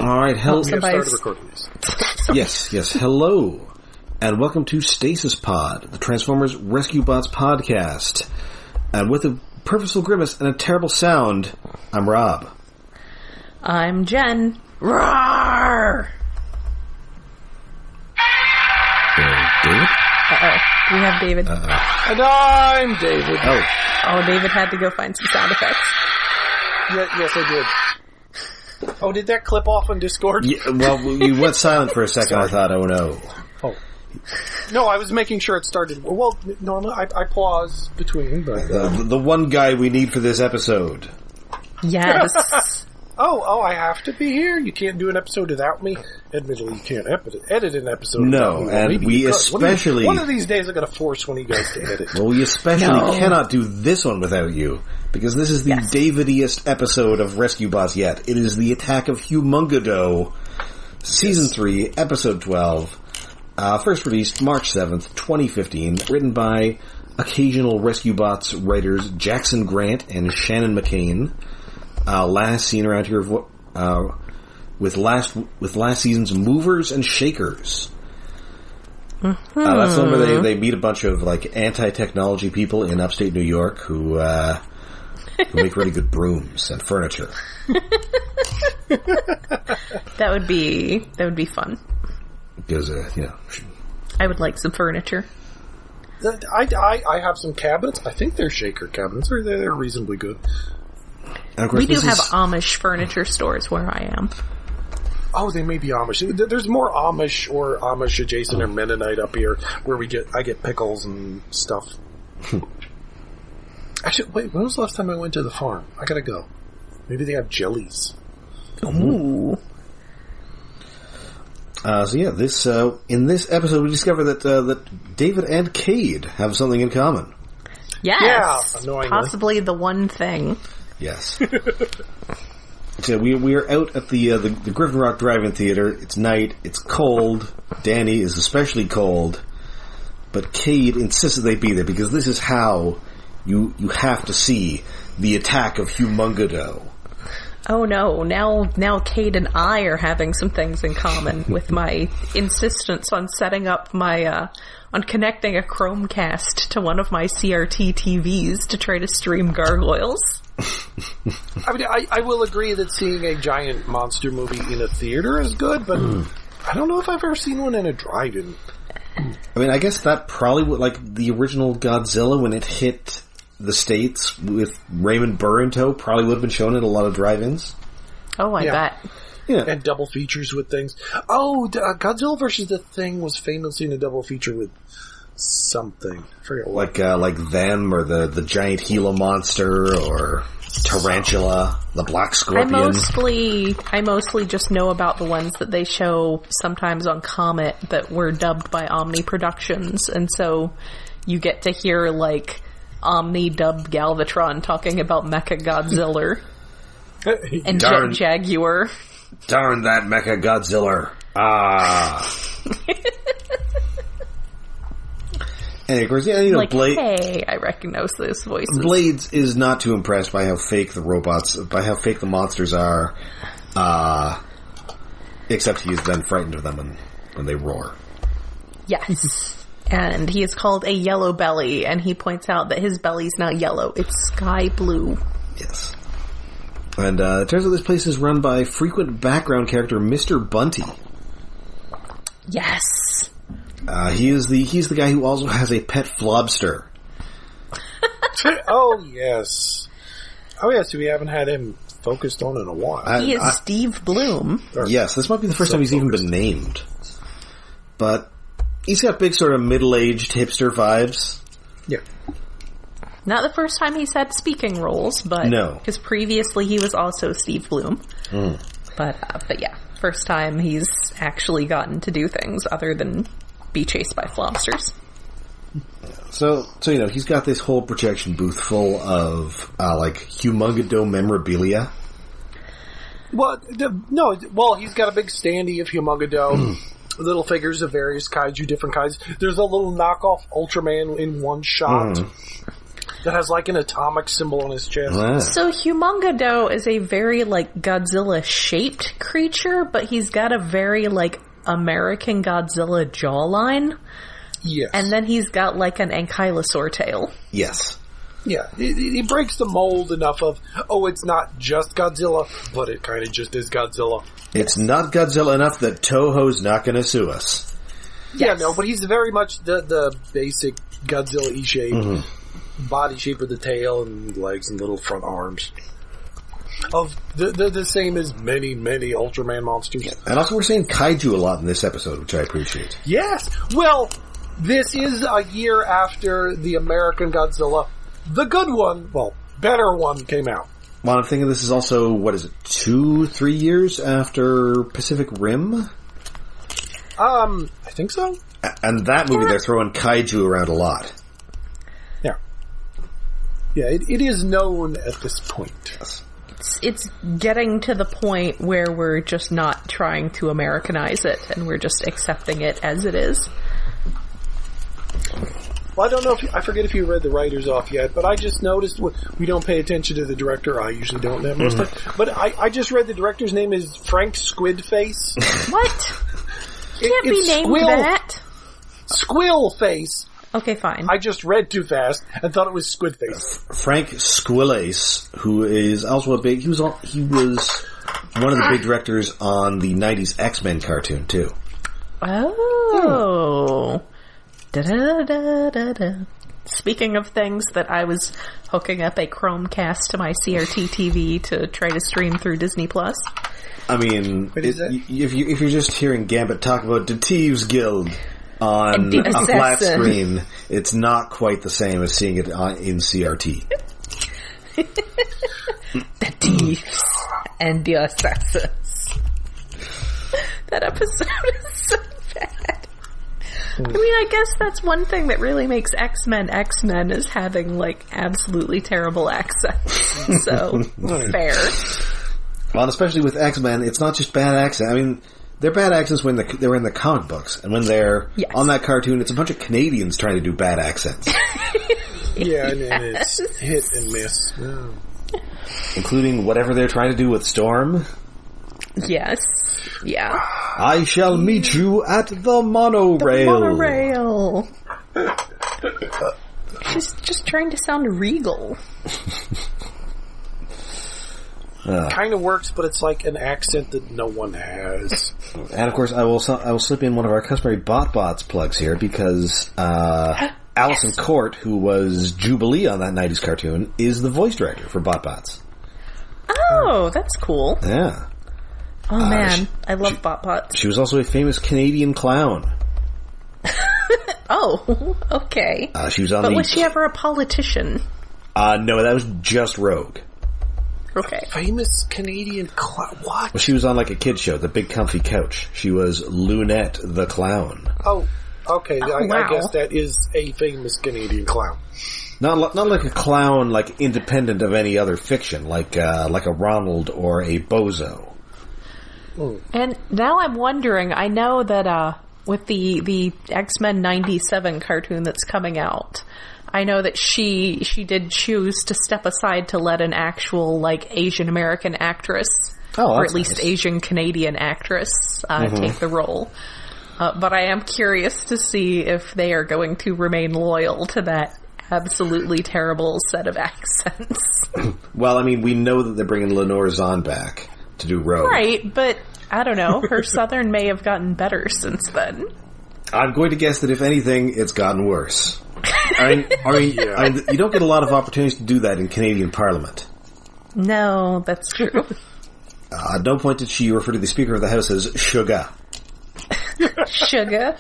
All right, We have started recording this. Yes, hello. And welcome to Stasis Pod, the Transformers Rescue Bots podcast. And with a purposeful grimace and a terrible sound, I'm Rob. I'm Jen. Roar! David? Uh-oh. We have David. And I'm David. Oh, David had to go find some sound effects. Yes, I did. Oh, did that clip off on Discord? Yeah, well, you went silent for a second. I thought, oh no. Oh. No, I was making sure it started. Well, normally I pause between, but... The one guy we need for this episode. Yes. Oh, I have to be here? You can't do an episode without me? Admittedly, you can't edit an episode No, without me. and Maybe we especially... One of these days I'm going to force one of you guys to edit. Well, we especially cannot do this one without you, because this is the Davidiest episode of Rescue Bots yet. It is the Attack of Humungado, Season 3, Episode 12, first released March 7th, 2015, written by occasional Rescue Bots writers Jackson Grant and Shannon McCain. Last seen around here with last season's Movers and Shakers. Mm-hmm. That's the one where they meet a bunch of like anti-technology people in upstate New York who make really good brooms and furniture. That would be fun. Because I would like some furniture. I have some cabinets. I think they're shaker cabinets. They're reasonably good. And of course, we do have Amish furniture stores where I am. Oh, they may be Amish. There's more Amish or Amish adjacent or Mennonite up here where I get pickles and stuff. Actually, wait, when was the last time I went to the farm? I gotta go. Maybe they have jellies. Ooh. In this episode we discover that David and Kade have something in common. Yes. Yeah, annoyingly. Possibly the one thing. Yes. So we are out at the Griffin Rock Drive-In Theater. It's night. It's cold. Danny is especially cold. But Kade insists that they be there because this is how you have to see the Attack of Humungado. Oh no, now Kade and I are having some things in common with my insistence on setting up my, on connecting a Chromecast to one of my CRT TVs to try to stream Gargoyles. I mean, I will agree that seeing a giant monster movie in a theater is good, but I don't know if I've ever seen one in a drive-in. I mean, I guess that probably would, like, the original Godzilla when it hit the States with Raymond Burr in tow probably would have been shown at a lot of drive-ins. Oh, I bet. Yeah. And double features with things. Oh, Godzilla vs. the Thing was famously in a double feature with something. I forget what. Like them, or the giant Gila monster, or Tarantula, the Black Scorpion. I mostly just know about the ones that they show sometimes on Comet that were dubbed by Omni Productions, and so you get to hear, like, Omni-dubbed Galvatron talking about Mecha Godzilla and Jet Jaguar. Darn that Mecha Godzilla. And of course, Blade. Hey, I recognize those voices. Blades is not too impressed by how fake the monsters are. Except he is then frightened of them when they roar. Yes. And he is called a yellow belly, and he points out that his belly's not yellow, it's sky blue. Yes. And it turns out this place is run by frequent background character Mr. Bunty. Yes. He's the guy who also has a pet flobster. Oh, yes. So we haven't had him focused on in a while. He is Steve Bloom. Yes, this might be the first time he's even been named. But he's got big sort of middle-aged hipster vibes. Yeah. Not the first time he's had speaking roles, but... No. Because previously he was also Steve Bloom. But yeah, first time he's actually gotten to do things other than be chased by flobsters. So he's got this whole projection booth full of, Humangado memorabilia. Well, he's got a big standee of Humangado. Little figures of various kaiju, different kinds. There's a little knockoff Ultraman in one shot. that has like an atomic symbol on his chest. Ah. So Humangado is a very, like, Godzilla-shaped creature, but he's got a very, like, American Godzilla jawline. Yes. And then he's got, like, an ankylosaur tail. Yes. Yeah, he breaks the mold enough of, it's not just Godzilla, but it kind of just is Godzilla. It's not Godzilla enough that Toho's not going to sue us. Yes. Yeah, no, but he's very much the basic Godzilla-y shape, body shape with the tail and legs and little front arms. Of the same as many, many Ultraman monsters. And also we're saying kaiju a lot in this episode, which I appreciate. Yes! Well, this is a year after the American Godzilla, the good one, better one, came out. Well, I'm thinking this is also, 2-3 years after Pacific Rim? I think so. And that movie, they're throwing kaiju around a lot. Yeah. Yeah, it is known at this point. Yes. It's getting to the point where we're just not trying to Americanize it, and we're just accepting it as it is. Well, I don't know I forget if you read the writers off yet, but I just noticed we don't pay attention to the director. I usually don't that most time. But I just read the director's name is Frank Squidface. What? Can't be named that. Squillface. Okay, fine. I just read too fast and thought it was Squidface. Frank Squillace, who is also he was one of the big directors on the 90s X-Men cartoon, too. Oh. Da-da-da-da-da. Speaking of things that I was hooking up a Chromecast to my CRT TV to try to stream through Disney Plus. I mean, if you're just hearing Gambit talk about the Thieves Guild on a flat screen, it's not quite the same as seeing it in CRT. The Thieves and the Assassins. That episode is so bad. I mean, I guess that's one thing that really makes X-Men is having, like, absolutely terrible accents. So, fair. Well, especially with X-Men, it's not just bad accents. I mean, they're bad accents when they're in the comic books. And when they're on that cartoon, it's a bunch of Canadians trying to do bad accents. Yeah, and it's hit and miss. Oh. Including whatever they're trying to do with Storm. Yes. Yeah. I shall meet you at the monorail. She's just trying to sound regal. Kind of works, but it's like an accent that no one has. And of course, I will slip in one of our customary BotBots plugs here because Alison Court, who was Jubilee on that 90s cartoon, is the voice director for BotBots. Oh, that's cool. Yeah. Oh man, I love BotBots. She was also a famous Canadian clown. Oh, okay. She was on but was she ever a politician? No, that was just Rogue. Okay. Famous Canadian clown? What? Well, she was on like a kid show, The Big Comfy Couch. She was Lunette the Clown. Oh, okay. Oh, I guess that is a famous Canadian clown. Not like a clown, like independent of any other fiction, like a Ronald or a Bozo. And now I'm wondering, I know that with the X-Men 97 cartoon that's coming out, I know that she did choose to step aside to let an actual, like, Asian American actress, or at least Asian Canadian actress, take the role. But I am curious to see if they are going to remain loyal to that absolutely terrible set of accents. Well, I mean, we know that they're bringing Lenore Zahn back to do Rogue. Right, but I don't know. Her Southern may have gotten better since then. I'm going to guess that if anything, it's gotten worse. I mean, you don't get a lot of opportunities to do that in Canadian Parliament. No, that's true. At no point did she refer to the Speaker of the House as Sugar. Sugar.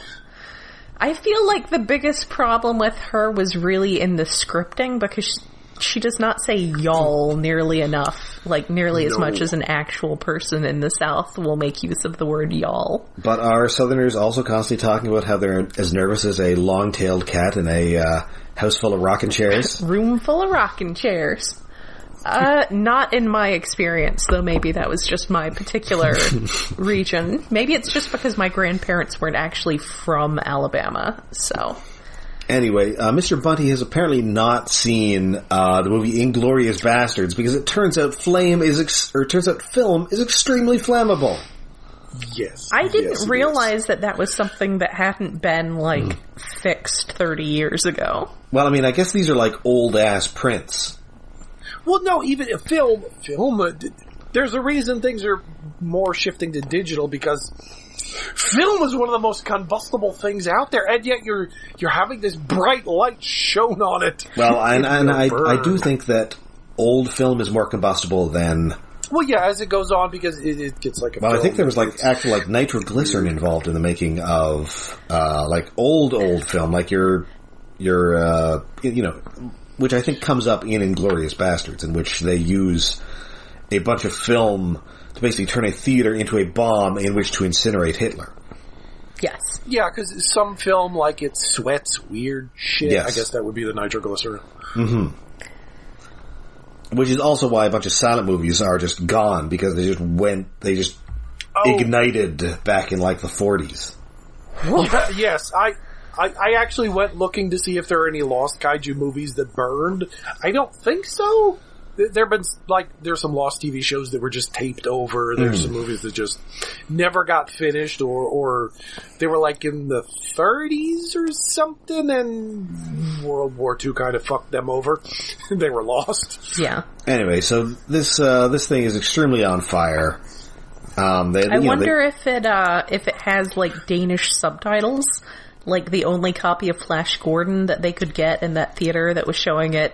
I feel like the biggest problem with her was really in the scripting, because she does not say y'all nearly enough, like nearly as much as an actual person in the South will make use of the word y'all. But are Southerners also constantly talking about how they're as nervous as a long-tailed cat in a house full of rocking chairs? Room full of rocking chairs. Not in my experience, though maybe that was just my particular region. Maybe it's just because my grandparents weren't actually from Alabama, so... Anyway, Mr. Bunty has apparently not seen the movie Inglourious Bastards because it turns out film is extremely flammable. Yes. I didn't realize that was something that hadn't been, fixed 30 years ago. Well, I mean, I guess these are like old-ass prints. Well, no, even film, there's a reason things are more shifting to digital, because film is one of the most combustible things out there, and yet you're having this bright light shown on it. Well, and I do think that old film is more combustible than... Well, yeah, as it goes on, because it gets like a... Well, I think there was actual nitroglycerin involved in the making of old film, like your which I think comes up in Inglourious Bastards, in which they use a bunch of film to basically turn a theater into a bomb in which to incinerate Hitler. Yes. Yeah, because some film, it sweats weird shit. Yes. I guess that would be the nitroglycerin. Mm-hmm. Which is also why a bunch of silent movies are just gone, because they just ignited back in the 40s. Yeah, yes, I actually went looking to see if there are any lost kaiju movies that burned. I don't think so. There've been there's some lost TV shows that were just taped over. There's some movies that just never got finished, or they were in the 30s or something, and World War II kind of fucked them over. They were lost. Yeah. Anyway, so this thing is extremely on fire. I wonder if it has Danish subtitles, the only copy of Flash Gordon that they could get in that theater that was showing it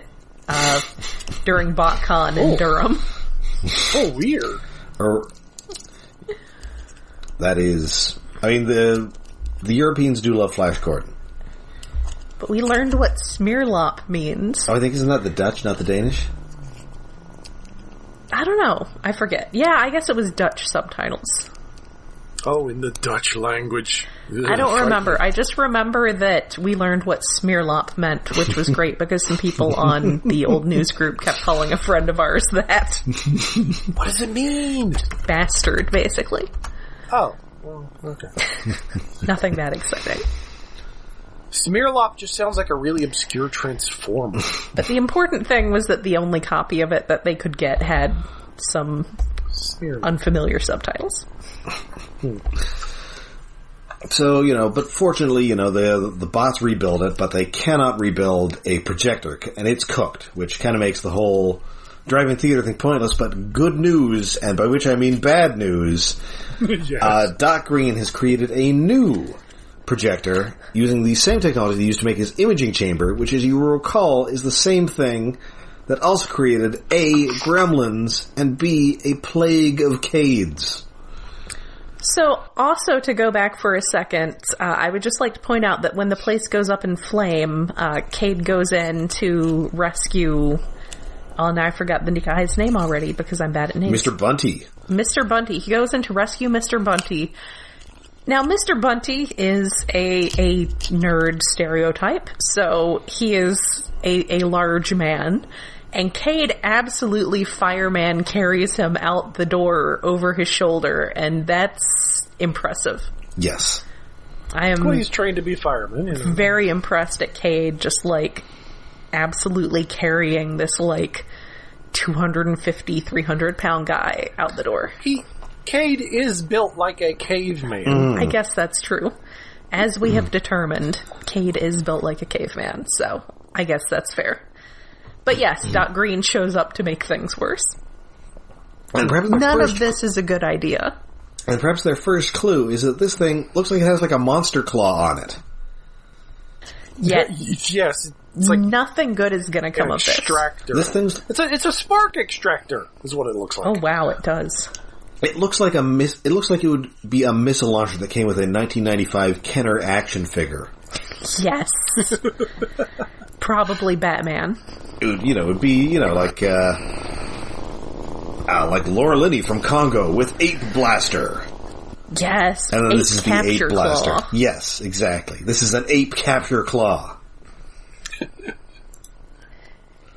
during BotCon in Durham. Oh, weird. That is... I mean, the Europeans do love Flash Gordon. But we learned what smearlop means. Oh, I think, isn't that the Dutch, not the Danish? I don't know. I forget. Yeah, I guess it was Dutch subtitles. Oh, in the Dutch language. Ugh, I don't remember. I just remember that we learned what smearlop meant, which was great because some people on the old news group kept calling a friend of ours that. What does it mean? Bastard, basically. Oh, well, okay. Nothing that exciting. Smearlop just sounds like a really obscure transformer. But the important thing was that the only copy of it that they could get had some unfamiliar subtitles. So, but fortunately, the bots rebuild it, but they cannot rebuild a projector, and it's cooked, which kind of makes the whole drive-in theater thing pointless, but good news, and by which I mean bad news, yes. Doc Green has created a new projector using the same technology he used to make his imaging chamber, which, as you will recall, is the same thing that also created A, gremlins, and B, a plague of Kades. So, also to go back for a second, I would just like to point out that when the place goes up in flame, Kade goes in to rescue... Oh, now I forgot the guy's name already because I'm bad at names. Mr. Bunty. Mr. Bunty. He goes in to rescue Mr. Bunty. Now, Mr. Bunty is a nerd stereotype, so he is a large man. And Kade absolutely fireman carries him out the door over his shoulder, and that's impressive. Yes. I am. Well, he's trained to be fireman. Very impressed at Kade, just absolutely carrying this 250, 300 pound guy out the door. Kade is built like a caveman. I guess that's true. As we have determined, Kade is built like a caveman, so I guess that's fair. But yes, Doc Green shows up to make things worse. And none of this is a good idea. And perhaps their first clue is that this thing looks like it has a monster claw on it. Yes. It's nothing good is going to come of this. Extractor. It's a spark extractor, is what it looks like. Oh wow, it does. It looks like it looks like it would be a missile launcher that came with a 1995 Kenner action figure. Yes. Probably Batman. It would be, like Laura Linney from Congo with Ape Blaster. Yes. And then this is the Ape Blaster. Claw. Yes, exactly. This is an Ape Capture Claw.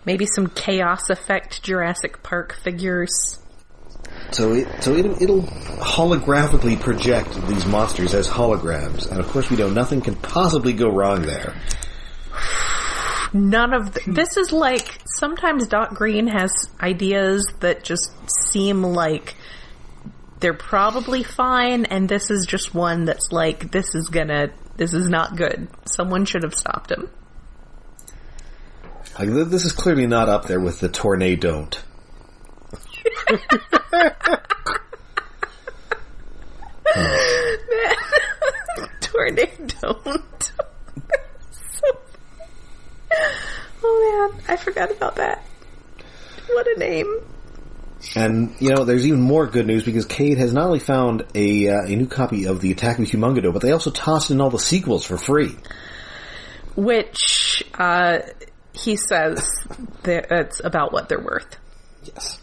Maybe some Chaos Effect Jurassic Park figures. So it'll holographically project these monsters as holograms, and of course we know nothing can possibly go wrong there. none of this is like, sometimes Doc Green has ideas that just seem like they're probably fine, and this is just one that's like, this is not good. Someone should have stopped him. Like, this is clearly not up there with the Tornado-don't. Tornado-don't. Oh man, I forgot about that. What a name. And, there's even more good news because Kade has not only found a new copy of the Attack of Humungado, but they also tossed in all the sequels for free. Which, he says that it's about what they're worth. Yes.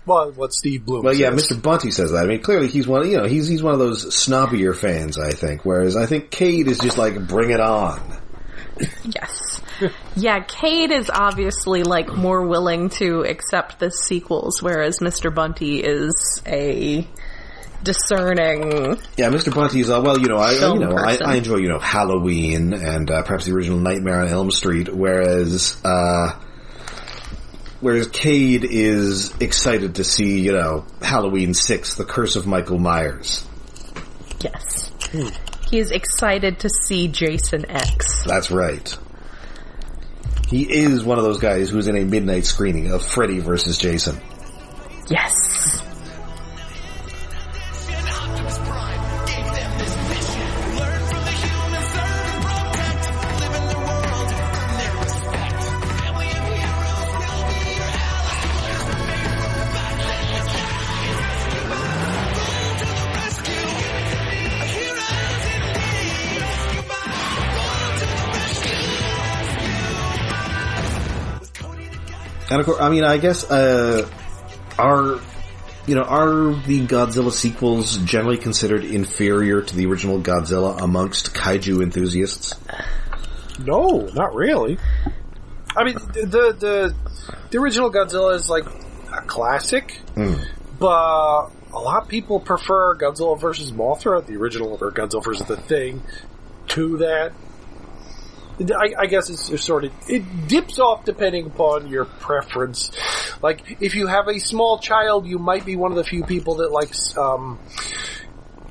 Well, what Steve Bloom says. Yeah, says. Mr. Bunty says that. I mean, clearly he's one, he's one of those snobbier fans, I think. Whereas I think Kade is just like, bring it on. Yes. Yeah, Kade is obviously, like, more willing to accept the sequels, whereas Mr. Bunty is a discerning. Yeah, Mr. Bunty's, I enjoy, Halloween and perhaps the original Nightmare on Elm Street, whereas Kade is excited to see, Halloween 6, The Curse of Michael Myers. Yes. He is excited to see Jason X. That's right. He is one of those guys who's in a midnight screening of Freddy vs. Jason. Yes. And of course, I mean, I guess, are the Godzilla sequels generally considered inferior to the original Godzilla amongst kaiju enthusiasts? No, not really. I mean, the original Godzilla is like a classic, but a lot of people prefer Godzilla vs. Mothra, the original, or Godzilla vs. the Thing, to that. I guess it's sort of, it dips off depending upon your preference. Like, if you have a small child, you might be one of the few people that likes, oh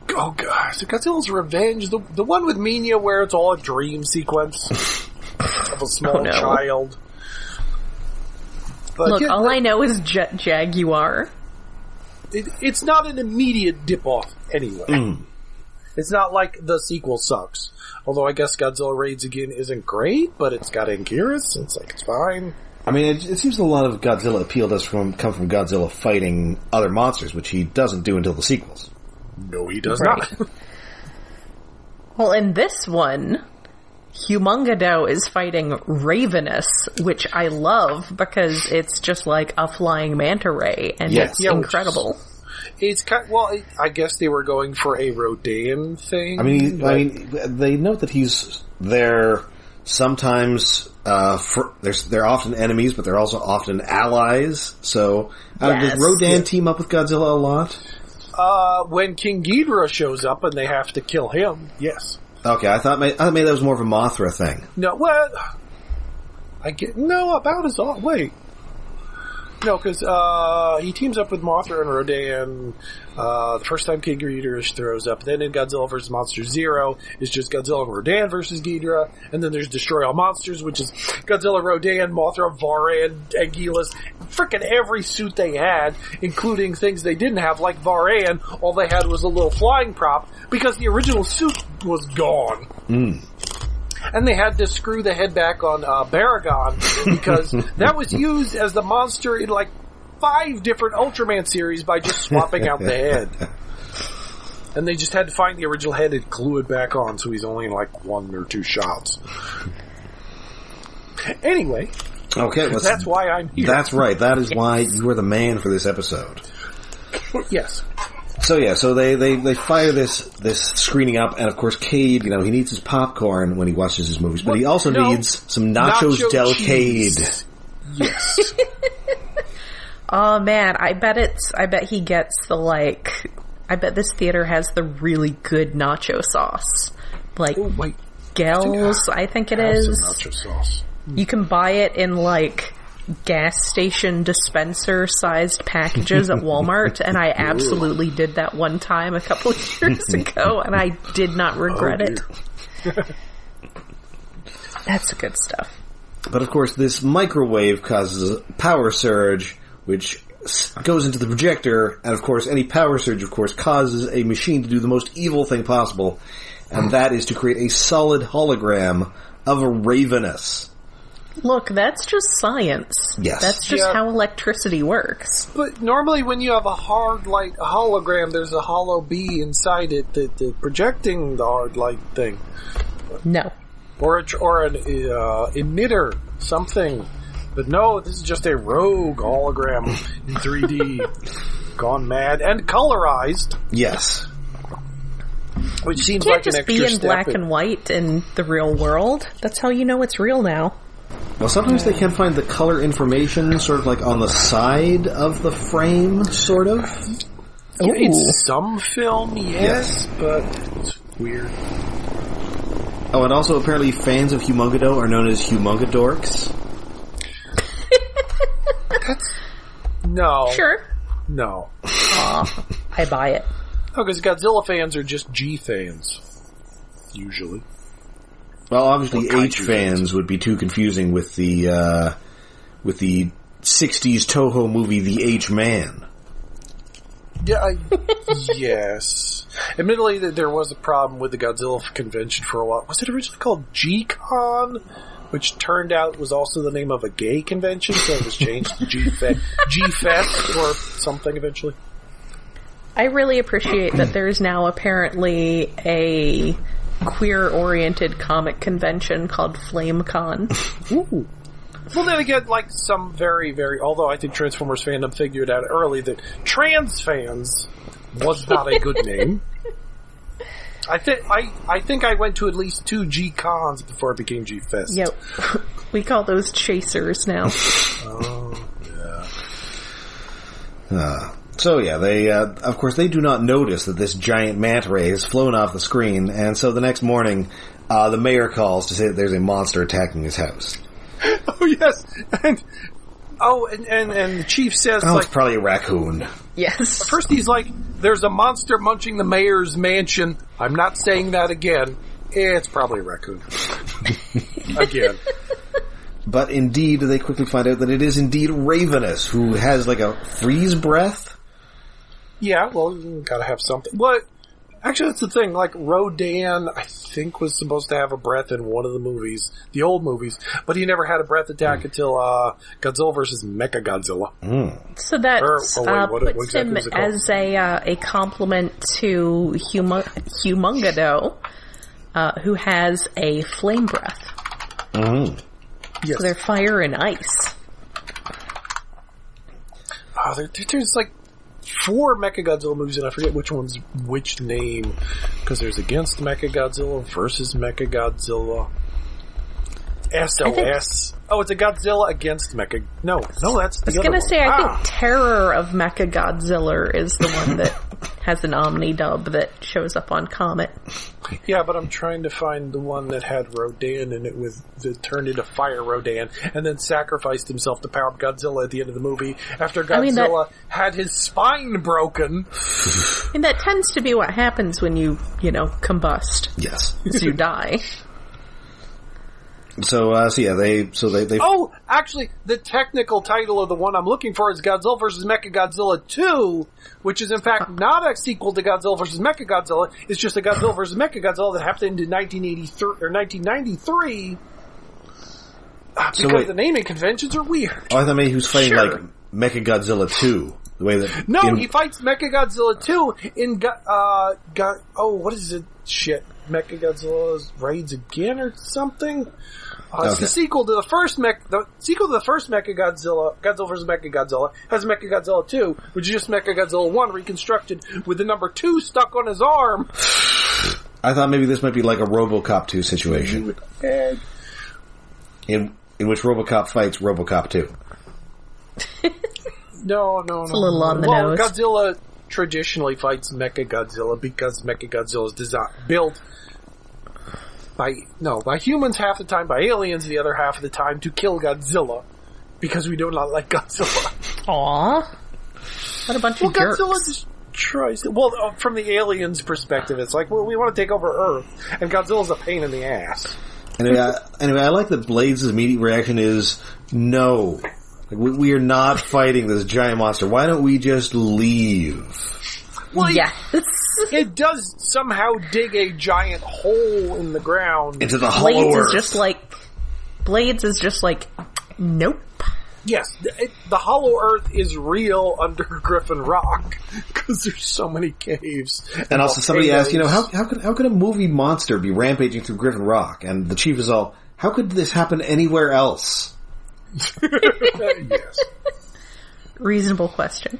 gosh, Godzilla's Revenge, the one with Minya where it's all a dream sequence of a small child. But look, all I know is Jaguar. It's not an immediate dip off anyway. It's not like the sequel sucks. Although I guess Godzilla Raids Again isn't great, but it's got Anguirus, and it's fine. I mean, it seems a lot of Godzilla appeal does come from Godzilla fighting other monsters, which he doesn't do until the sequels. No, he does not. Well, in this one, Humangado is fighting Rayvenous, which I love because it's just like a flying manta ray, and it's incredible. It's kind I guess they were going for a Rodan thing. I mean, they note that he's there sometimes. They're often enemies, but they're also often allies. So, does Rodan team up with Godzilla a lot? When King Ghidorah shows up and they have to kill him, yes. Okay, I thought maybe that was more of a Mothra thing. No, well, about as all. Wait. No, because he teams up with Mothra and Rodan the first time King Ghidorah throws up. Then in Godzilla vs. Monster Zero, it's just Godzilla and Rodan versus Ghidorah. And then there's Destroy All Monsters, which is Godzilla, Rodan, Mothra, Varan, Anguirus. Frickin' every suit they had, including things they didn't have, like Varan. All they had was a little flying prop, because the original suit was gone. And they had to screw the head back on Baragon, because that was used as the monster in like 5 different Ultraman series by just swapping out the head. And they just had to find the original head and glue it back on, so he's only in like 1 or 2 shots. Anyway. Okay, that's why I'm here. That's right. That is why you are the man for this episode. Yes. So they fire this screening up, and of course Kade, he needs his popcorn when he watches his movies, but he also needs some nachos del Kade. Yes. Oh man, I bet he gets I bet this theater has the really good nacho sauce. Like, Gels, I think it is. Some nacho sauce. You can buy it in, like, gas station dispenser-sized packages at Walmart, and I absolutely did that one time a couple of years ago, and I did not regret it. That's good stuff. But of course, this microwave causes a power surge, which goes into the projector, and of course, any power surge, of course, causes a machine to do the most evil thing possible, and that is to create a solid hologram of a Rayvenous. Look, that's just science. Yes. That's just how electricity works. But normally when you have a hard light hologram, there's a hollow bee inside it that projecting the hard light thing. No. Or an emitter, something. But no, this is just a rogue hologram in 3D. Gone mad and colorized. Yes. Which seems Can't like an just extra be in step black and white in the real world. That's how you know it's real now. Well, sometimes they can find the color information sort of like on the side of the frame, sort of. In some film, yes, but it's weird. Oh, and also apparently fans of Humangado are known as Humangadorks. No. Sure. No. I buy it. No, because Godzilla fans are just G fans. Usually. Well, obviously H kaiju fans would be too confusing with the 60s Toho movie The H-Man. Yeah, yes. Admittedly, there was a problem with the Godzilla convention for a while. Was it originally called G-Con? Which turned out was also the name of a gay convention, so it was changed to G-Fest or something eventually. I really appreciate that there's now apparently a queer-oriented comic convention called FlameCon. Ooh. Well, then again, like some very, very... Although I think Transformers fandom figured out early that trans fans was not a good name. I think I went to at least 2 G-Cons before it became G-Fest. Yep. We call those chasers now. Oh, yeah. So yeah, they, of course, they do not notice that this giant manta ray has flown off the screen, and so the next morning, the mayor calls to say that there's a monster attacking his house. Oh, yes! And the chief says, it's probably a raccoon. Yes. First he's like, there's a monster munching the mayor's mansion. I'm not saying that again. It's probably a raccoon. Again. But indeed, they quickly find out that it is indeed Rayvenous, who has like a freeze breath. Yeah, well, you gotta have something. But, actually that's the thing, like, Rodan, I think, was supposed to have a breath in one of the movies, the old movies, but he never had a breath attack until, Godzilla vs. Mechagodzilla. So that what puts exactly him was it called? as a compliment to Humangado, who has a flame breath. Yes. So they're fire and ice. There's like 4 Mechagodzilla movies, and I forget which one's which name, because there's Against Mechagodzilla versus Mechagodzilla. SOS. Oh, it's a Godzilla against Mecha... No, that's the other one. I was gonna say, I think Terror of Mechagodzilla is the one that has an Omni-dub that shows up on Comet. Yeah, but I'm trying to find the one that had Rodan in it that turned into Fire Rodan, and then sacrificed himself to power up Godzilla at the end of the movie after Godzilla had his spine broken. And that tends to be what happens when you combust. Yes. So you die. So they. Oh, actually, the technical title of the one I'm looking for is Godzilla vs. Mechagodzilla 2, which is in fact not a sequel to Godzilla vs. Mechagodzilla. It's just a Godzilla vs. Mechagodzilla that happened in 1983 or 1993. Because the naming conventions are weird. Oh, I thought maybe he was fighting like Mechagodzilla 2. The way that he fights Mechagodzilla 2 in what is it? Shit. Mechagodzilla raids again or something? It's the sequel to the first Mechagodzilla, Godzilla vs. Mechagodzilla, has Mechagodzilla 2, which is just Mechagodzilla 1 reconstructed with the number 2 stuck on his arm. I thought maybe this might be like a RoboCop 2 situation. In which RoboCop fights RoboCop 2. No. It's a little on the nose. Godzilla traditionally fights Mechagodzilla because Mechagodzilla is built by humans half the time, by aliens the other half of the time, to kill Godzilla. Because we do not like Godzilla. Aww. What a bunch of jerks. Godzilla just tries to... Well, from the aliens' perspective, it's like, well, we want to take over Earth, and Godzilla's a pain in the ass. Anyway, I like that Blades' immediate reaction is, no. Like, we are not fighting this giant monster. Why don't we just leave? Well, yes. It does somehow dig a giant hole in the ground. Into the hollow earth. Blades is just like, nope. Yes, the hollow earth is real under Griffin Rock, because there's so many caves. And also somebody asked, how could a movie monster be rampaging through Griffin Rock? And the chief is all, how could this happen anywhere else? Yes. Reasonable question.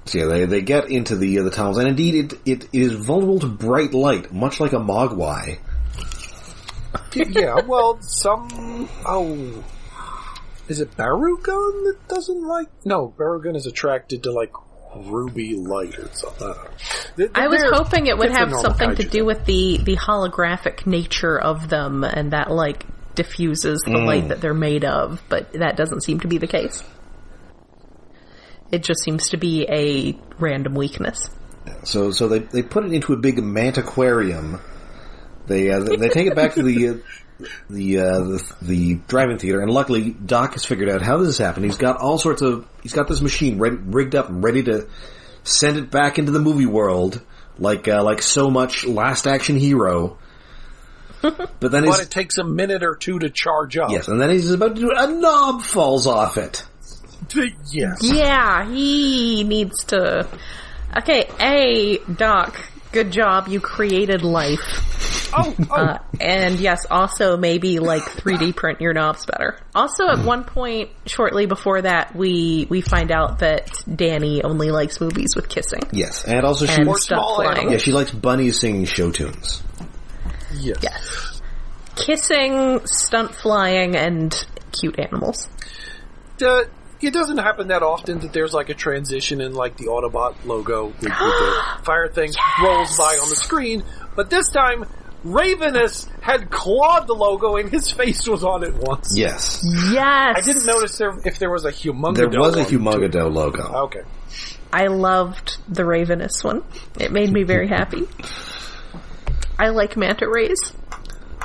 So yeah, they get into the tunnels, and indeed it is vulnerable to bright light, much like a mogwai. Yeah, well, is it Barugan that doesn't like... No, Barugan is attracted to, like, ruby light or something. I was hoping it would have something to do with the holographic nature of them, and that, like, diffuses the light that they're made of, but that doesn't seem to be the case. It just seems to be a random weakness. So they put it into a big mantaquarium. They take it back to the drive-in theater, and luckily Doc has figured out how this has happened. He's got this machine rigged up and ready to send it back into the movie world, like so much Last Action Hero. But it takes a minute or two to charge up. Yes, and then he's about to do it. A knob falls off it. Yes. Yeah, he needs to... Okay, Doc, good job, you created life. And yes, also maybe, like, 3D print your knobs better. Also, at one point, shortly before that, we find out that Danny only likes movies with kissing. Yes, and also she likes bunnies singing show tunes. Yes. Kissing, stunt flying, and cute animals. It doesn't happen that often that there's like a transition in like the Autobot logo with the fire thing rolls by on the screen, but this time Rayvenous had clawed the logo and his face was on it once. Yes. Yes. I didn't notice if there was a Humangado. There was a Humangado logo. Okay. I loved the Rayvenous one. It made me very happy. I like manta rays.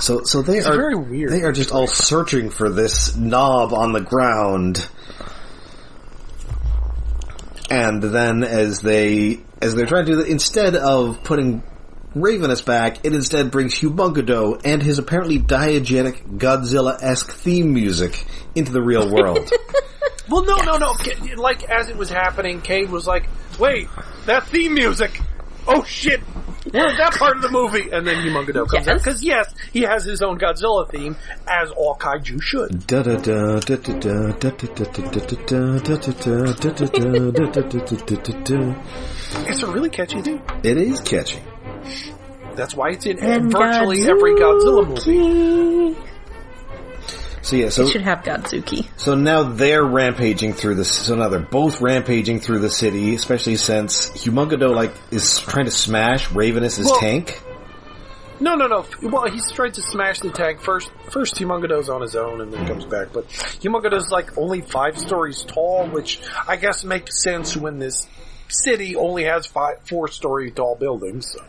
So they are very weird. They are just all searching for this knob on the ground. And then as they're trying to do that, instead of putting Rayvenous back, it instead brings Humangado and his apparently diegetic Godzilla-esque theme music into the real world. Well, no. Like, as it was happening, Kade was like, wait, that theme music! Oh shit! We're in that part of the movie! And then Humangado comes out. Because yes, he has his own Godzilla theme, as all kaiju should. It's a really catchy theme. It is catchy. That's why it's in virtually every Godzilla movie. So yeah, it should have Godzuki. So now they're rampaging through this. So now they're both rampaging through the city, especially since Humangado is trying to smash Rayvenous' tank. No. Well, he's trying to smash the tank first. First, Humangado's on his own, and then comes back. But Humangado's only 5 stories tall, which I guess makes sense when this city only has 4-story tall buildings. So.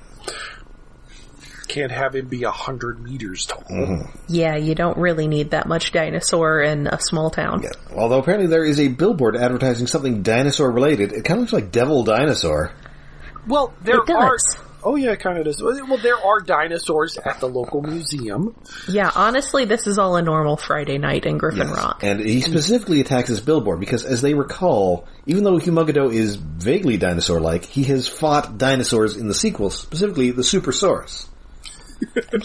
Can't have him be 100 meters tall. Mm-hmm. Yeah, you don't really need that much dinosaur in a small town. Yeah. Although apparently there is a billboard advertising something dinosaur related. It kind of looks like Devil Dinosaur. Well, there are... Oh yeah, it kind of does. Well, there are dinosaurs at the local museum. Yeah, honestly, this is all a normal Friday night in Griffin Rock. And he specifically attacks this billboard because, as they recall, even though Humangado is vaguely dinosaur-like, he has fought dinosaurs in the sequels, specifically the Supersaurus.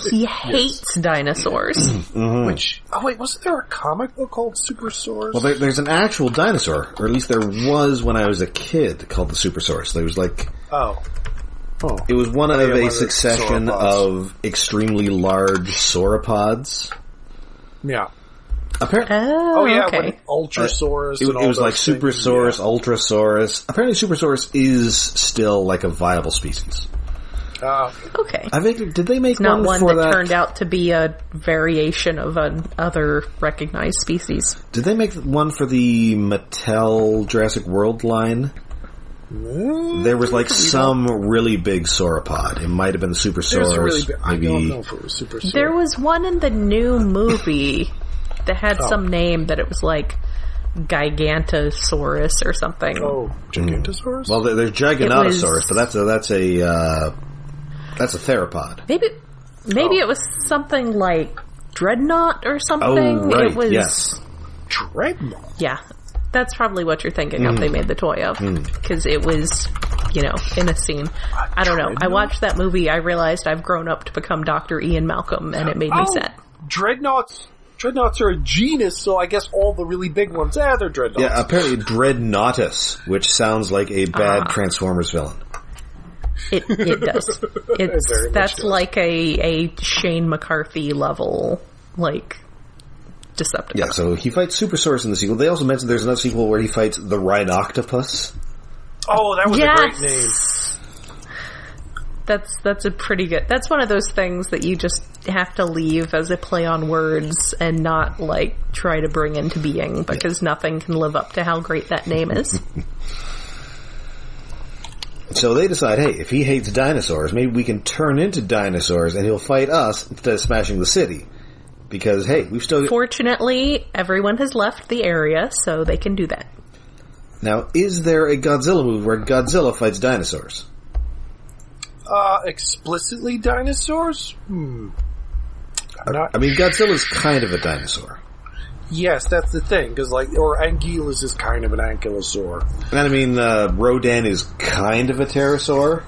He hates dinosaurs. Mm-hmm. Which, wasn't there a comic book called Supersaurus? Well, there's an actual dinosaur, or at least there was when I was a kid, called the Supersaurus. There was it was one of a succession of extremely large sauropods. Yeah. Apparently, when Ultrasaurus. It was like Supersaurus, Ultrasaurus. Apparently, Supersaurus is still a viable species. Okay. Did they make Not one for that turned out to be a variation of another recognized species. Did they make one for the Mattel Jurassic World line? There was like some really big sauropod. It might have been the Supersaurus. Really I don't know if it was Supersaurus. There was one in the new movie that had some name that it was like Gigantosaurus or something. Oh, Gigantosaurus? Well, there's Giganotosaurus, but that's a theropod. Maybe it was something like Dreadnought or something. Oh, right. It was, yes. Dreadnought? Yeah. That's probably what you're thinking of. They made the toy of. Because it was, in a scene. I don't know. I watched that movie. I realized I've grown up to become Dr. Ian Malcolm, and it made me sad. Dreadnoughts are a genus, so I guess all the really big ones, they're Dreadnoughts. Yeah, apparently Dreadnoughtus, which sounds like a bad Transformers villain. It does. That's like a Shane McCarthy level, like, Decepticon. Yeah, so he fights Supersaurus in the sequel. They also mentioned there's another sequel where he fights the Rhinoctopus. Oh, that was a great name. That's a pretty good... That's one of those things that you just have to leave as a play on words and not, like, try to bring into being, because nothing can live up to how great that name is. So they decide, hey, if he hates dinosaurs, maybe we can turn into dinosaurs and he'll fight us instead of smashing the city. Because, hey, we've still... Fortunately, everyone has left the area, so they can do that. Now, is there a Godzilla movie where Godzilla fights dinosaurs? Explicitly dinosaurs? I mean, Godzilla's kind of a dinosaur. Yes, that's the thing, because, or Anguillus is kind of an ankylosaur. And I mean, Rodan is kind of a pterosaur.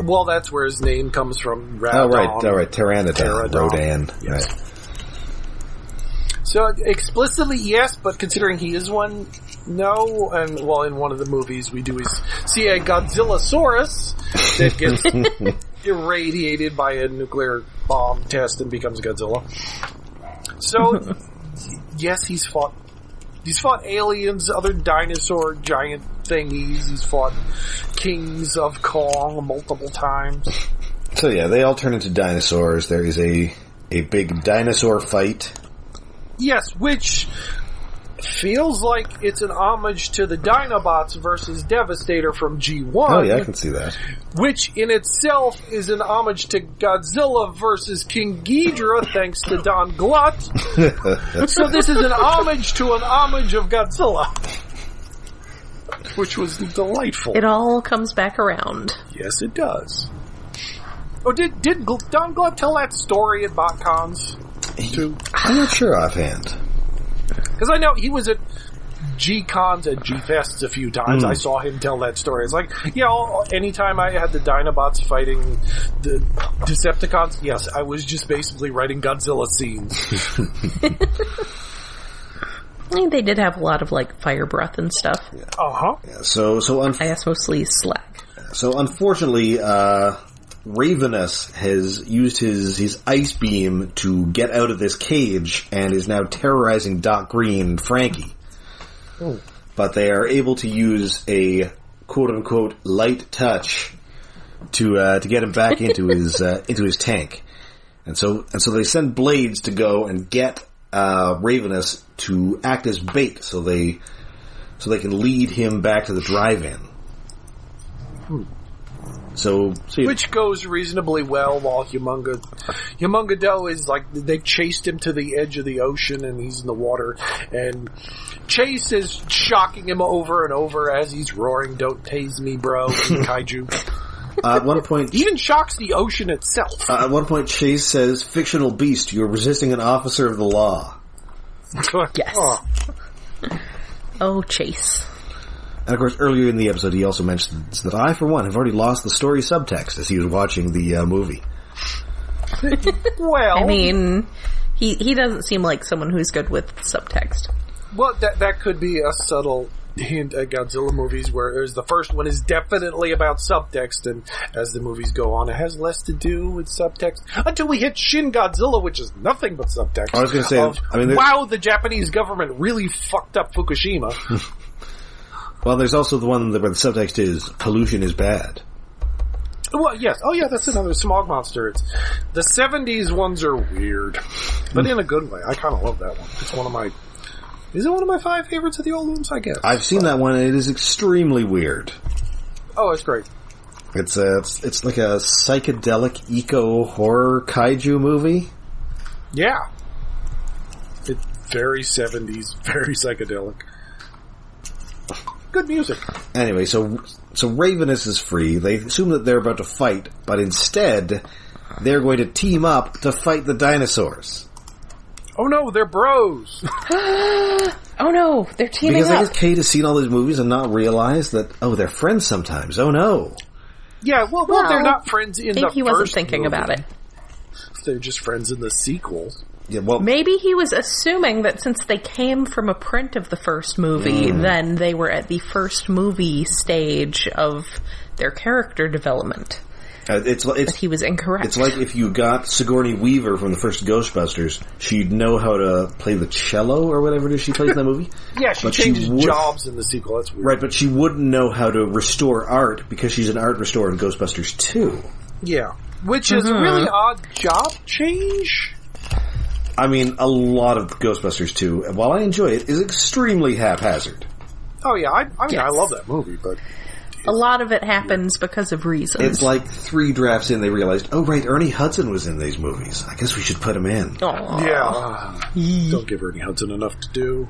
Well, that's where his name comes from. All right, Pteranodon. Rodan. Yes. Right. So, explicitly, yes, but considering he is one, no. And, well, in one of the movies, we do see a Godzillasaurus that gets irradiated by a nuclear bomb test and becomes Godzilla. So, yes, he's fought aliens, other dinosaur giant thingies. He's fought kings of Kong multiple times. So, yeah, they all turn into dinosaurs. There is a big dinosaur fight. Yes, which feels like it's an homage to the Dinobots versus Devastator from G1. Oh, yeah, I can see that. Which in itself is an homage to Godzilla versus King Ghidorah, thanks to Don Glutt. So this is an homage to an homage of Godzilla. Which was delightful. It all comes back around. Yes, it does. Oh, did Don Glutt tell that story at BotCons? I'm not sure offhand. Because I know he was at G-Cons and G-Fests a few times. I saw him tell that story. It's like, anytime I had the Dinobots fighting the Decepticons, yes, I was just basically writing Godzilla scenes. I mean, they did have a lot of, like, fire breath and stuff. Yeah. Uh-huh. Yeah, I guess mostly slag. So, unfortunately, Rayvenous has used his ice beam to get out of this cage and is now terrorizing Doc Green and Frankie. Oh. But they are able to use a quote-unquote light touch to get him back into his tank. And so they send Blades to go and get Rayvenous to act as bait so they can lead him back to the drive-in. Which goes reasonably well while Humangado is like, they chased him to the edge of the ocean and he's in the water, and Chase is shocking him over and over as he's roaring, "Don't tase me, bro," kaiju. At one point, even shocks the ocean itself. At one point, Chase says, "Fictional beast, you are resisting an officer of the law." Yes. Oh, Chase. And of course, earlier in the episode, he also mentioned that I, for one, have already lost the story subtext as he was watching the movie. Well, I mean, he doesn't seem like someone who's good with subtext. Well, that could be a subtle hint at Godzilla movies, whereas the first one is definitely about subtext, and as the movies go on, it has less to do with subtext until we hit Shin Godzilla, which is nothing but subtext. I was going to say, wow, the Japanese government really fucked up Fukushima. Well, there's also the one where the subtext is pollution is bad. Well, yes. Oh, yeah, that's another smog monster. The 70s ones are weird, but in a good way. I kind of love that one. It's one of my... Is it one of my 5 favorites of the old ones? I guess. I've seen that one, and it is extremely weird. Oh, it's great. It's like a psychedelic eco-horror kaiju movie. Yeah. It's very 70s, very psychedelic. Good music. Anyway, so Rayvenous is free. They assume that they're about to fight, but instead, they're going to team up to fight the dinosaurs. Oh no, they're bros! Oh no, they're teaming because up. I guess Kade has seen all these movies and not realized that, they're friends sometimes. Oh no. Yeah, well they're not friends in the first he wasn't thinking movie. about it. They're just friends in the sequel. Yeah, well, maybe he was assuming that since they came from a print of the first movie, then they were at the first movie stage of their character development. But he was incorrect. It's like if you got Sigourney Weaver from the first Ghostbusters, she'd know how to play the cello or whatever it is she plays in that movie. Yeah, she changes jobs in the sequel. That's weird. Right, but she wouldn't know how to restore art because she's an art restorer in Ghostbusters 2. Yeah, which is a really odd job change. I mean, a lot of Ghostbusters 2, while I enjoy it, is extremely haphazard. Oh yeah, I mean, yes. I love that movie, but... A lot of it happens because of reasons. It's like 3 drafts in, they realized, oh right, Ernie Hudson was in these movies. I guess we should put him in. Aww. Yeah. Don't give Ernie Hudson enough to do.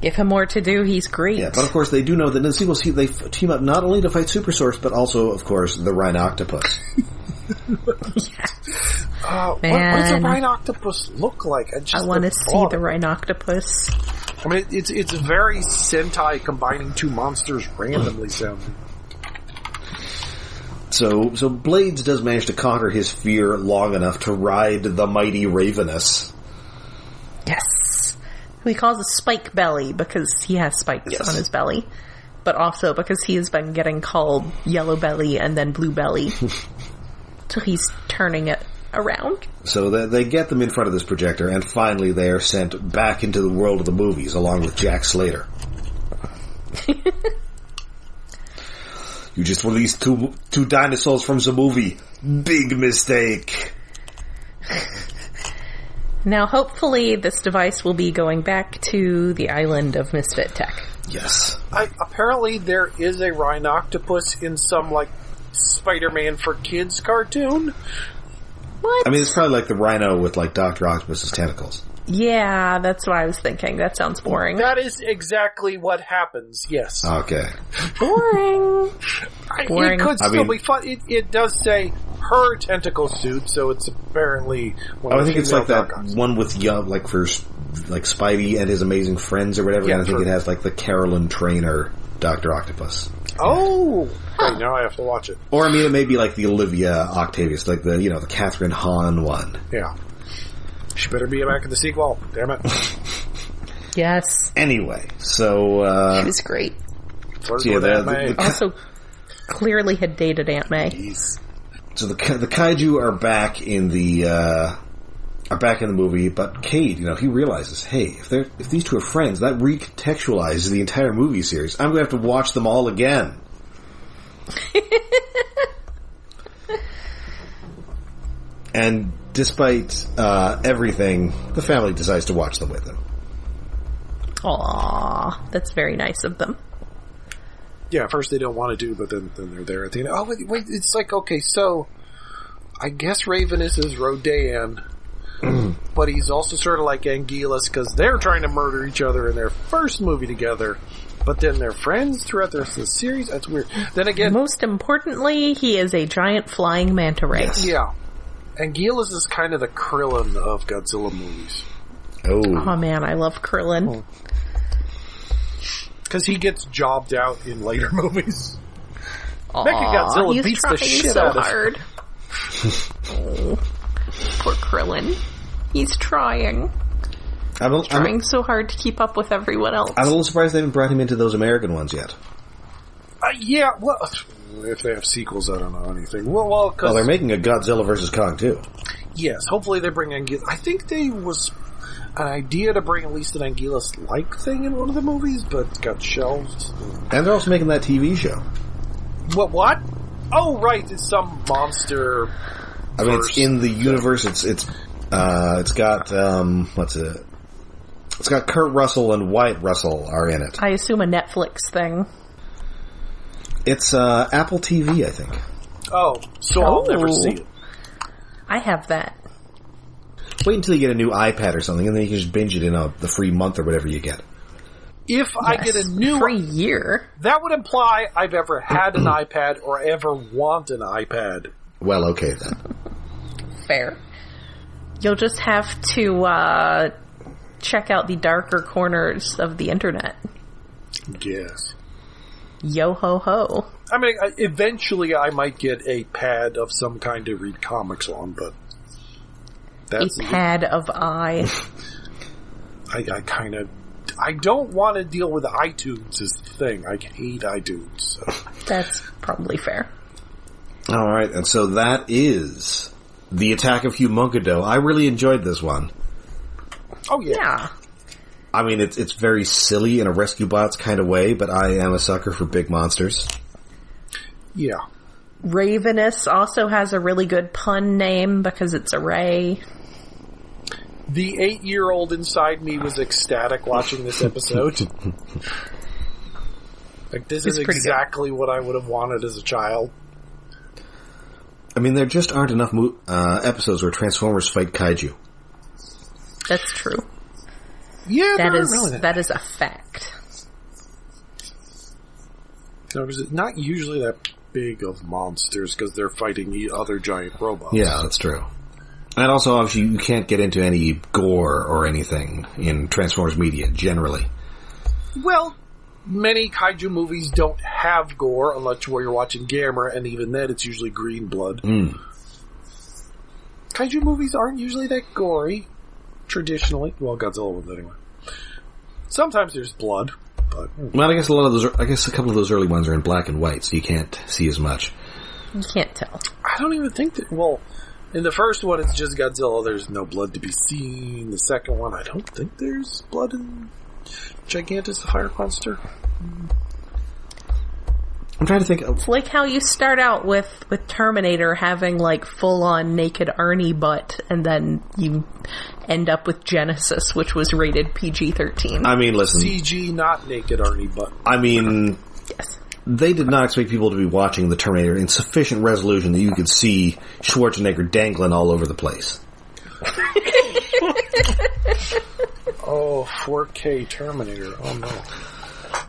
Give him more to do, he's great. Yeah, but of course they do know that in the sequels they team up not only to fight Super Source, but also, of course, the Rhinoctopus. Yes. What does a Rhinoctopus look like? I want to see the Rhinoctopus. I mean, it's very Sentai combining 2 monsters randomly sounding. So Blades does manage to conquer his fear long enough to ride the mighty Rayvenous. Yes. Who he calls a spike belly because he has spikes on his belly. But also because he has been getting called yellow belly and then blue belly. So he's turning it around. So they get them in front of this projector, and finally they are sent back into the world of the movies, along with Jack Slater. You just released two dinosaurs from the movie. Big mistake. Now, hopefully, this device will be going back to the island of Misfit Tech. Yes. Apparently, there is a Rhinoctopus in some, Spider-Man for Kids cartoon. What? I mean, it's probably like the rhino with, Dr. Octopus's tentacles. Yeah, that's what I was thinking. That sounds boring. That is exactly what happens, yes. Okay. Boring. It could still be fun. It does say her tentacle suit, so it's apparently one of the I think it's like that Doc-Ocks. one with, for Spidey and his amazing friends or whatever, and I think it has, the Carolyn Trainer Dr. Octopus. Oh! Okay, now I have to watch it. Or, I mean, it may be like the Olivia Octavius, the Catherine Hahn one. Yeah. She better be back in the sequel. Damn it. Yes. Anyway, so... she was great. Also, clearly had dated Aunt May. Jeez. So the kaiju are back in the movie, but Kade, he realizes, hey, if these two are friends, that recontextualizes the entire movie series. I'm going to have to watch them all again. And despite everything, the family decides to watch them with him. Aww, that's very nice of them. Yeah, at first they don't want to do, but then they're there at the end. Oh, wait, it's okay, so I guess Rayvenous is Rodan, but he's also sort of like Anguillus because they're trying to murder each other in their first movie together, but then they're friends throughout the series? That's weird. Then again... Most importantly, he is a giant flying manta ray. Yes. Yeah. Anguillus is kind of the Krillin of Godzilla movies. Oh man, I love Krillin. Because he gets jobbed out in later movies. Aww, Mechagodzilla beats the shit out of him. Oh, poor Krillin. He's trying. I'm trying so hard to keep up with everyone else. I'm a little surprised they haven't brought him into those American ones yet. Yeah, well, if they have sequels, I don't know anything. Well, they're making a Godzilla vs. Kong too. Yes, hopefully they bring Anguillus. I think there was an idea to bring at least an Anguillus-like thing in one of the movies, but got shelved. And they're also making that TV show. What? Oh, right, it's some monster. I mean, it's in the universe. It's got what's it? It's got Kurt Russell and Wyatt Russell are in it. I assume a Netflix thing. It's Apple TV, I think. Oh, so I'll never see it. I have that. Wait until you get a new iPad or something, and then you can just binge it in the free month or whatever you get. If I get a new free year, that would imply I've ever had an iPad or ever want an iPad. Well, okay then. Fair. You'll just have to check out the darker corners of the internet. Yes. Yo ho ho. I mean, eventually I might get a pad of some kind to read comics on, but that's a pad of eye. I don't want to deal with iTunes is the thing. I hate iTunes. So. That's probably fair. Alright, and so that is the Attack of Humungado. I really enjoyed this one. Oh, yeah. I mean, it's very silly in a Rescue Bots kind of way, but I am a sucker for big monsters. Yeah. Rayvenous also has a really good pun name because it's a Ray. The 8-year-old inside me was ecstatic watching this episode. Like, this is exactly what I would have wanted as a child. I mean, there just aren't enough episodes where Transformers fight kaiju. That's true. Yeah, that is a fact. It's not usually that big of monsters because they're fighting other giant robots. Yeah, that's true. And also, obviously, you can't get into any gore or anything in Transformers media, generally. Well, many kaiju movies don't have gore unless you're watching Gamera, and even then it's usually green blood. Kaiju movies aren't usually that gory, traditionally. Well, Godzilla ones anyway. Sometimes there's blood, but... Well, I guess a couple of those early ones are in black and white, so you can't see as much. You can't tell. I don't even think that... Well, in the first one, it's just Godzilla. There's no blood to be seen. The second one, I don't think there's blood in Gigantus, the fire monster. I'm trying to think. It's like how you start out with Terminator having like full-on naked Arnie butt, and then you end up with Genesis, which was rated PG-13. I mean, listen. CG, not naked Arnie butt. I mean, yes. They did not expect people to be watching the Terminator in sufficient resolution that you could see Schwarzenegger dangling all over the place. Oh, 4K Terminator. Oh, no.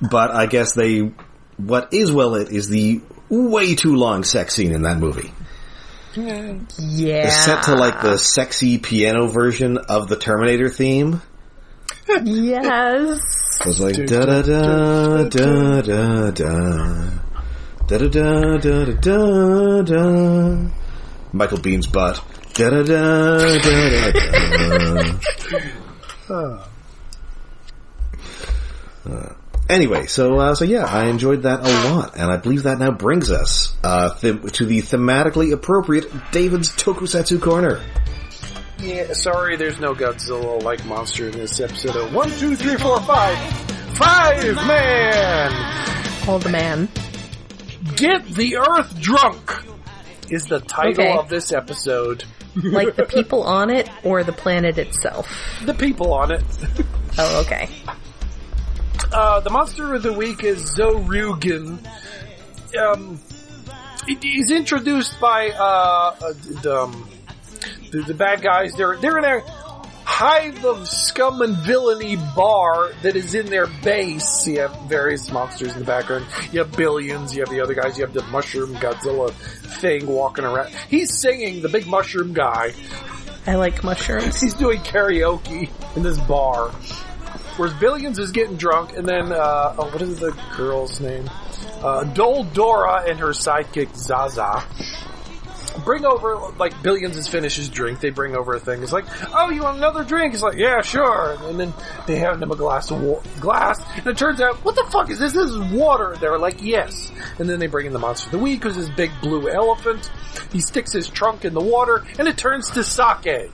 But I guess what is well lit is the way too long sex scene in that movie. Yeah. It's set to like the sexy piano version of the Terminator theme. Yes. It was like da da da da da da da da da da da da. Michael Bihn's butt. Da da da da da da. Anyway, so yeah, I enjoyed that a lot, and I believe that now brings us to the thematically appropriate David's Tokusatsu Corner. Yeah, sorry, there's no Godzilla-like monster in this episode of 1, 2, 3, 4, 5. 5 man! Hold the man. Get the Earth drunk is the title of this episode. Like the people on it or the planet itself? The people on it. Oh, okay. The monster of the week is Zoryugen. He's introduced by the bad guys. They're in a hive of scum and villainy bar that is in their base. You have various monsters in the background. You have Billions. You have the other guys. You have the mushroom Godzilla thing walking around. He's singing, the big mushroom guy. I like mushrooms. He's doing karaoke in this bar. Whereas Billions is getting drunk, and then, what is the girl's name? Dora and her sidekick Zaza bring over, like, Billions has finished his drink. They bring over a thing. It's like, oh, you want another drink? He's like, yeah, sure. And then they hand him a glass, and it turns out, what the fuck is this? This is water. They're like, yes. And then they bring in the monster of the week, who's this big blue elephant. He sticks his trunk in the water, and it turns to sake.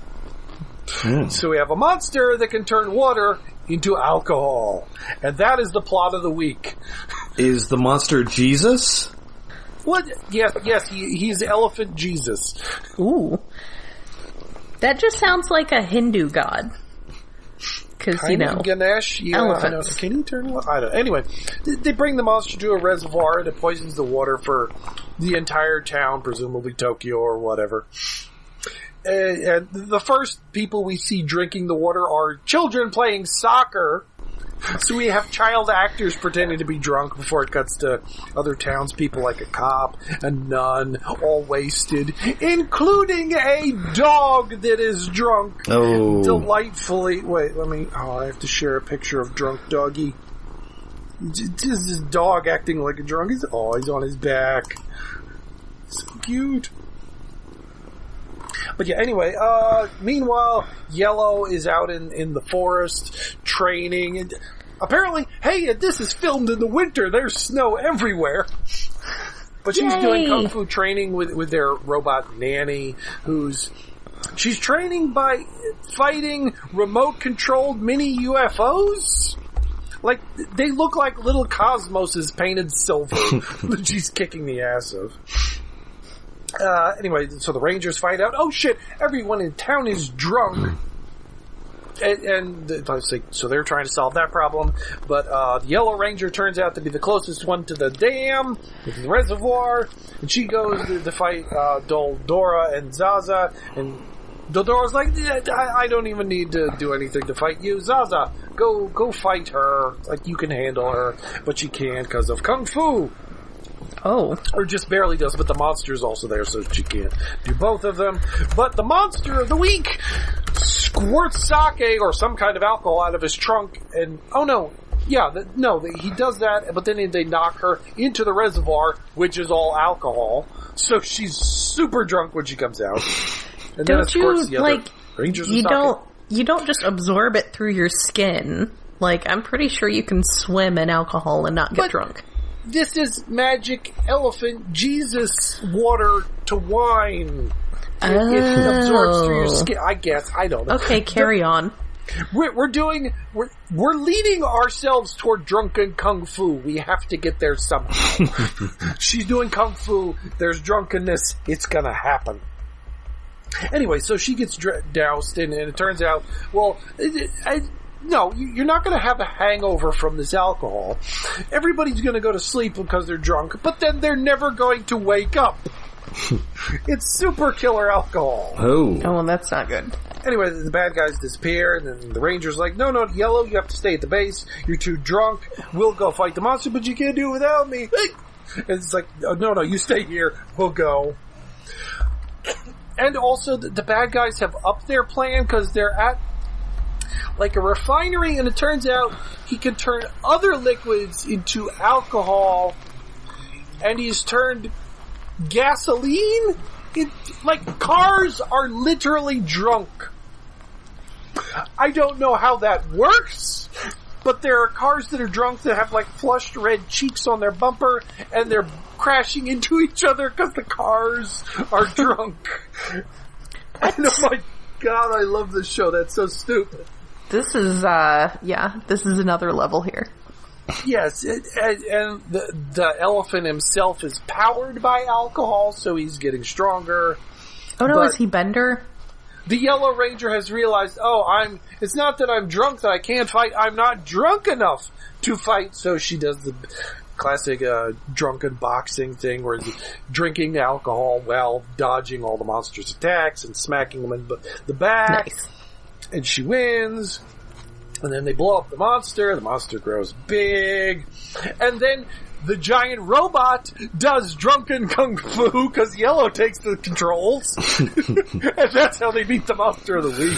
So we have a monster that can turn water into alcohol. And that is the plot of the week. Is the monster Jesus? What? Yes, he's Elephant Jesus. Ooh. That just sounds like a Hindu god. Because, Ganesh, elephants. Can he turn? I don't know. Anyway, they bring the monster to a reservoir and it poisons the water for the entire town, presumably Tokyo or whatever. And the first people we see drinking the water are children playing soccer. So we have child actors pretending to be drunk before it cuts to other townspeople like a cop, a nun, all wasted, including a dog that is drunk. Oh. Delightfully. Wait, I have to share a picture of drunk doggy. This dog acting like a drunk. He's on his back. So cute. But yeah, anyway, meanwhile, Yellow is out in the forest training. And apparently, hey, this is filmed in the winter. There's snow everywhere. But she's doing kung fu training with their robot nanny, she's training by fighting remote-controlled mini UFOs. Like, they look like little cosmoses painted silver that she's kicking the ass of. Anyway, so the Rangers find out, oh shit, everyone in town is drunk. So they're trying to solve that problem. But the Yellow Ranger turns out to be the closest one to the dam, the reservoir, and she goes to fight Dora and Zaza, and Dodora's like, I don't even need to do anything to fight you. Zaza, go fight her. Like, you can handle her. But she can't because of Kung Fu. Oh. Or just barely does, but the monster's also there, so she can't do both of them. But the monster of the week squirts sake or some kind of alcohol out of his trunk, and he does that, but then they knock her into the reservoir, which is all alcohol, so she's super drunk when she comes out. And don't then, of course, you, Rangers you don't just absorb it through your skin. Like, I'm pretty sure you can swim in alcohol and not get drunk. This is magic elephant Jesus water to wine. It absorbs through your skin. I guess. I don't know. Okay, carry on. We're leading ourselves toward drunken kung fu. We have to get there somehow. She's doing kung fu. There's drunkenness. It's gonna happen. Anyway, so she gets doused, and it turns out, no, you're not going to have a hangover from this alcohol. Everybody's going to go to sleep because they're drunk, but then they're never going to wake up. It's super killer alcohol. Oh, that's not good. Anyway, the bad guys disappear, and then the Ranger's like, no, Yellow, you have to stay at the base. You're too drunk. We'll go fight the monster, but you can't do it without me. And it's like, no, you stay here. We'll go. And also, the bad guys have upped their plan because they're at like a refinery, and it turns out he can turn other liquids into alcohol, and he's turned gasoline. Cars are literally drunk. I don't know how that works, but there are cars that are drunk that have flushed red cheeks on their bumper, and they're crashing into each other because the cars are drunk. And oh my god, I love this show. That's so stupid. This is, this is another level here. Yes, and the elephant himself is powered by alcohol, so he's getting stronger. Oh no, is he Bender? The Yellow Ranger has realized, it's not that I'm drunk that I can't fight, I'm not drunk enough to fight, so she does the classic drunken boxing thing where he's drinking alcohol while dodging all the monster's attacks and smacking them in the back. Nice. And she wins. And then they blow up the monster grows big. And then the giant robot does drunken kung fu because Yellow takes the controls. And that's how they beat the monster of the week.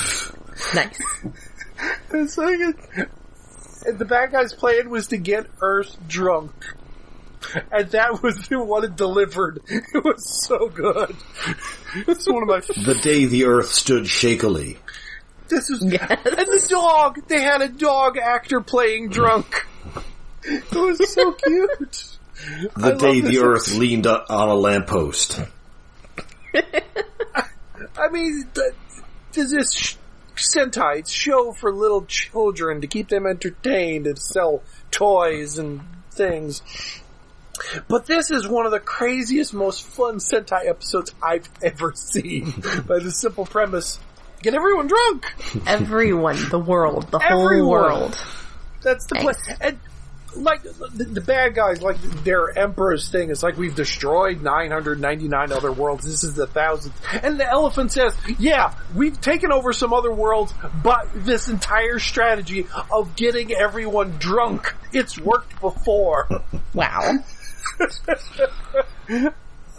Nice. And the bad guy's plan was to get Earth drunk. And that was the one it delivered. It was so good. It's one of my... The day the Earth stood shakily. This was... Yes. And the dog! They had a dog actor playing drunk. It was so cute. The day the Earth leaned on a lamppost. I mean, this Sentai show for little children to keep them entertained and sell toys and things. But this is one of the craziest, most fun Sentai episodes I've ever seen. By the simple premise, get everyone drunk! Everyone, the world, the whole world. That's the plan. And, like, the bad guys, like, their Emperor's thing, it's like we've destroyed 999 other worlds, this is the 1000th. And the elephant says, yeah, we've taken over some other worlds, but this entire strategy of getting everyone drunk, it's worked before. Wow.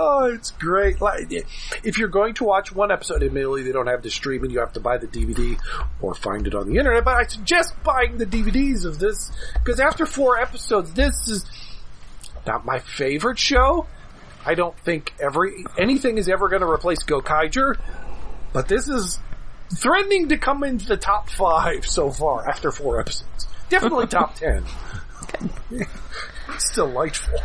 Oh, it's great. Like, if you're going to watch one episode, admittedly they don't have the streaming, you have to buy the DVD or find it on the internet, but I suggest buying the DVDs of this, because after 4 episodes, this is not my favorite show. I don't think anything is ever going to replace Go Kaiju, but this is threatening to come into the top 5 so far after 4 episodes. Definitely top 10. It's delightful.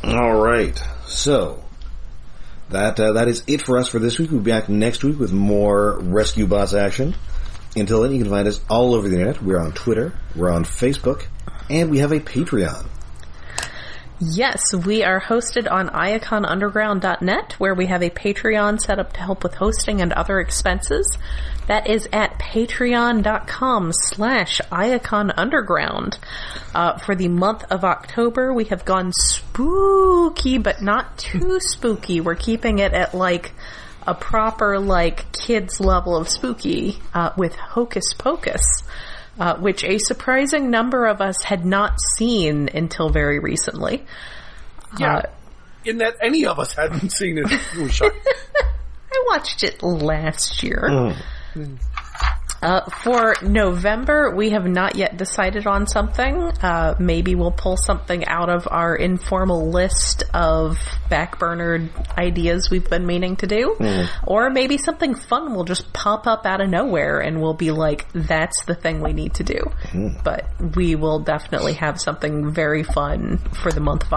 All right, so that is it for us for this week. We'll be back next week with more Rescue Bots action. Until then, you can find us all over the internet. We're on Twitter, we're on Facebook, and we have a Patreon. Yes, we are hosted on iaconunderground.net, where we have a Patreon set up to help with hosting and other expenses. That is at patreon.com/iaconunderground. For the month of October, we have gone spooky, but not too spooky. We're keeping it at, like, a proper, like, kids level of spooky, with Hocus Pocus. Which a surprising number of us had not seen until very recently. Yeah, in that any of us hadn't seen it. I watched it last year. For November, we have not yet decided on something. Maybe we'll pull something out of our informal list of backburnered ideas we've been meaning to do. Or maybe something fun will just pop up out of nowhere and we'll be like, that's the thing we need to do. But we will definitely have something very fun for the month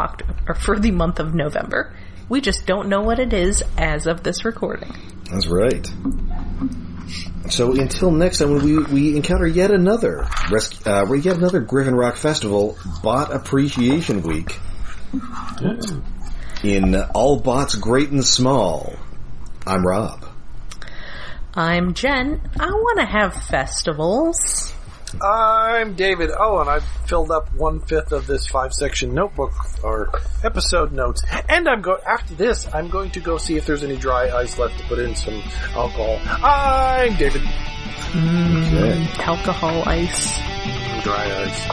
of November. We just don't know what it is as of this recording. That's right. So until next time, when we encounter yet another Griffin Rock Festival Bot Appreciation Week in All Bots Great and Small. I'm Rob. I'm Jen. I want to have festivals. I'm David. Oh, and I've filled up 1/5 of this 5-section notebook or episode notes. And after this, I'm going to go see if there's any dry ice left to put in some alcohol. I'm David. Alcohol ice. Dry ice.